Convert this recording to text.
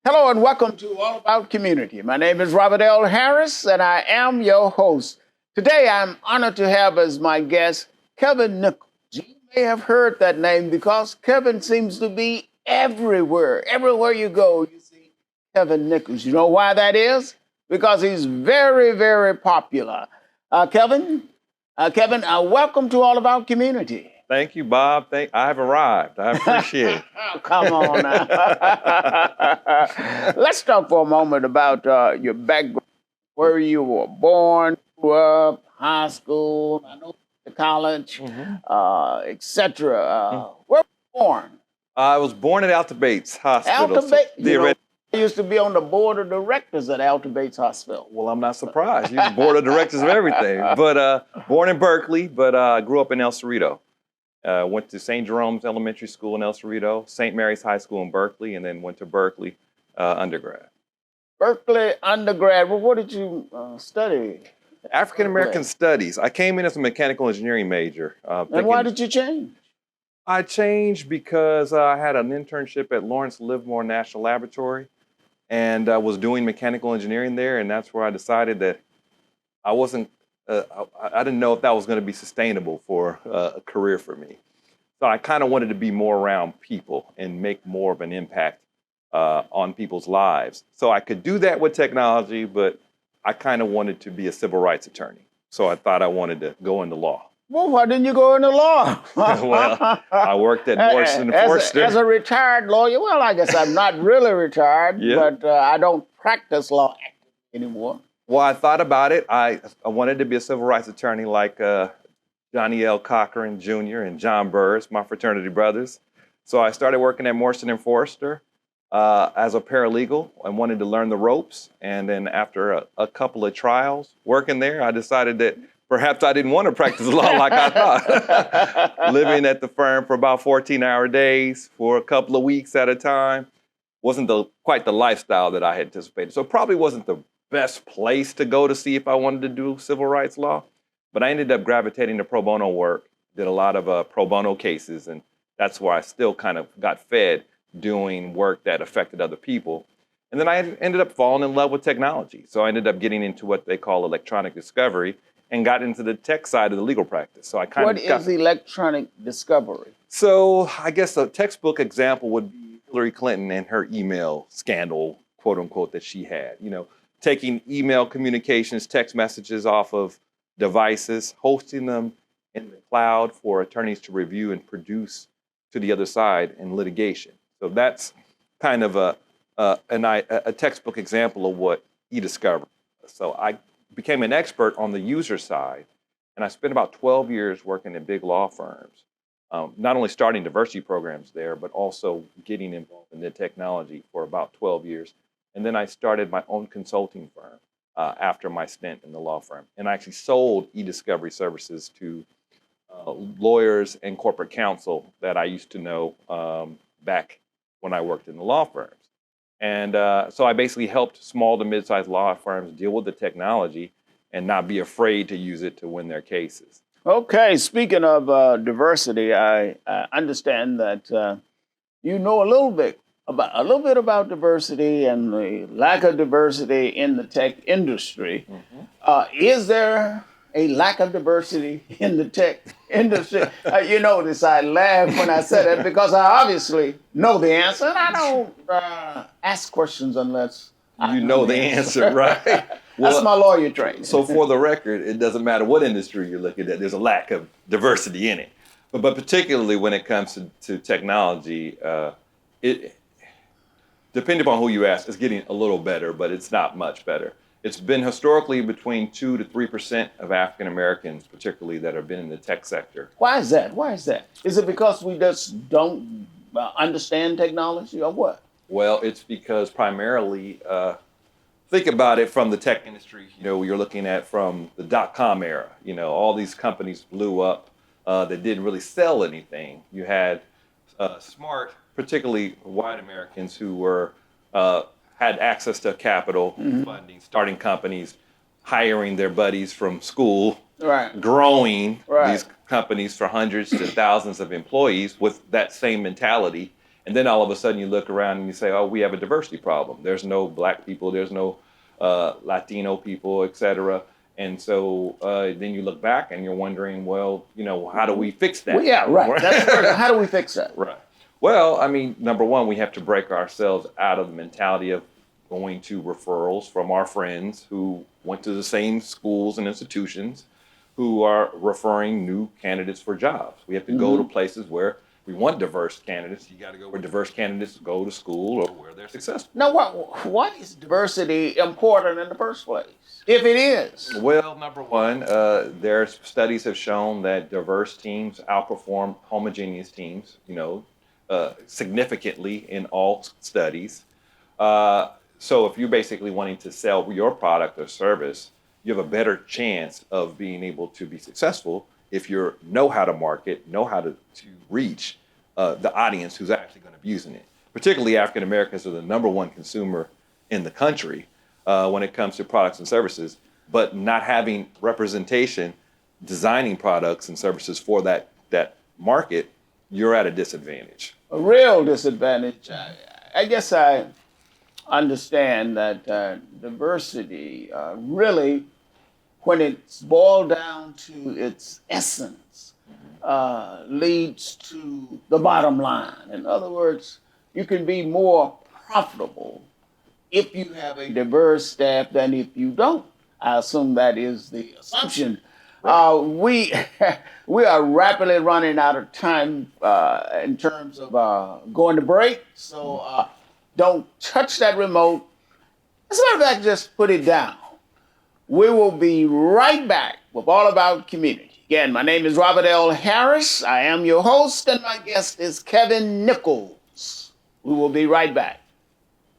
Hello and welcome to All About Community. My name is Robert L. Harris and I am your host. Today I'm honored to have as my guest Kevin Nichols. You may have heard that name because Kevin seems to be everywhere. Everywhere you go, you see Kevin Nichols. You know why that is? Because he's very, very popular. Kevin, welcome to All About Community. Thank you, Bob. I've arrived. I appreciate it. Oh, come on now. Let's talk for a moment about your background, where you were born, grew up, high school, I know college, etc. Where were you born? I was born at Alta Bates Hospital. Alta Bates. I used to be on the board of directors at Alta Bates Hospital. Well, I'm not surprised. You're the board of directors of everything. But born in Berkeley, but grew up in El Cerrito. Went to St. Jerome's Elementary School in El Cerrito, St. Mary's High School in Berkeley, and then went to Berkeley undergrad. Berkeley undergrad. Well, what did you study? African American Studies. I came in as a mechanical engineering major. And why did you change? I changed because I had an internship at Lawrence Livermore National Laboratory, and I was doing mechanical engineering there, and that's where I decided that I wasn't. I didn't know if that was going to be sustainable for a career for me. So I kind of wanted to be more around people and make more of an impact on people's lives. So I could do that with technology, but I kind of wanted to be a civil rights attorney. So I thought I wanted to go into law. Well, why didn't you go into law? Well, I worked at Morrison & Foerster. As a retired lawyer, well, I guess I'm not really retired, but I don't practice law anymore. Well, I thought about it. I wanted to be a civil rights attorney like Johnny L. Cochran Jr. and John Burris, my fraternity brothers. So I started working at Morrison & Foerster as a paralegal and wanted to learn the ropes. And then after a couple of trials working there, I decided that perhaps I didn't want to practice law like I thought. Living at the firm for about 14-hour days for a couple of weeks at a time wasn't quite the lifestyle that I had anticipated. So it probably wasn't the best place to go to see if I wanted to do civil rights law. But I ended up gravitating to pro bono work, did a lot of pro bono cases, and that's where I still kind of got fed doing work that affected other people. And then I ended up falling in love with technology. So I ended up getting into what they call electronic discovery and got into the tech side of the legal practice. So I kind of What is electronic discovery? So I guess a textbook example would be Hillary Clinton and her email scandal, quote unquote, that she had. You know, taking email communications, text messages off of devices, hosting them in the cloud for attorneys to review and produce to the other side in litigation. So that's kind of a textbook example of what e-discovery is. So I became an expert on the user side, and I spent about 12 years working in big law firms, not only starting diversity programs there, but also getting involved in the technology for about 12 years. And then I started my own consulting firm after my stint in the law firm. And I actually sold e-discovery services to lawyers and corporate counsel that I used to know back when I worked in the law firms. And so I basically helped small to mid-sized law firms deal with the technology and not be afraid to use it to win their cases. Okay, speaking of diversity, I understand that you know a little bit about diversity and the lack of diversity in the tech industry. Is there a lack of diversity in the tech industry? You notice I laughed when I said it because I obviously know the answer, and I don't ask questions unless you know the answer, right? Well, that's my lawyer training. So for the record, it doesn't matter what industry you're looking at, there's a lack of diversity in it. But particularly when it comes to technology, depending upon who you ask, it's getting a little better, but it's not much better. It's been historically between 2 to 3% of African Americans, particularly that have been in the tech sector. Why is that? Is it because we just don't understand technology or what? Well, it's because primarily, think about it from the tech industry, you know, you're looking at from the dot-com era. You know, all these companies blew up that didn't really sell anything. You had smart, particularly white Americans who were had access to capital, funding, starting companies, hiring their buddies from school, growing these companies for hundreds to thousands of employees with that same mentality And then all of a sudden you look around and you say, oh, we have a diversity problem. There's no Black people, there's no Latino people, et cetera. And so then you look back and you're wondering, well, how do we fix that? Well, yeah, right. How do we fix that? Right. Well, I mean, number one, we have to break ourselves out of the mentality of going to referrals from our friends who went to the same schools and institutions who are referring new candidates for jobs. We have to go to places where we want diverse candidates. You got to go where diverse candidates go to school or where they're successful. Now, why is diversity important in the first place, if it is? Well, number one, there's studies have shown that diverse teams outperform homogeneous teams, significantly in all studies. So if you're basically wanting to sell your product or service, you have a better chance of being able to be successful if you know how to market, know how to reach the audience who's actually going to be using it. Particularly African Americans are the number one consumer in the country when it comes to products and services, but not having representation, designing products and services for that market, you're at a disadvantage. A real disadvantage. I guess I understand that diversity really, when it's boiled down to its essence, leads to the bottom line. In other words, you can be more profitable if you have a diverse staff than if you don't. I assume that is the assumption. We we are rapidly running out of time in terms of going to break, so don't touch that remote. As a matter of fact, just put it down. We will be right back with All About Community. Again, my name is Robert L. Harris. I am your host, and my guest is Kevin Nichols. We will be right back.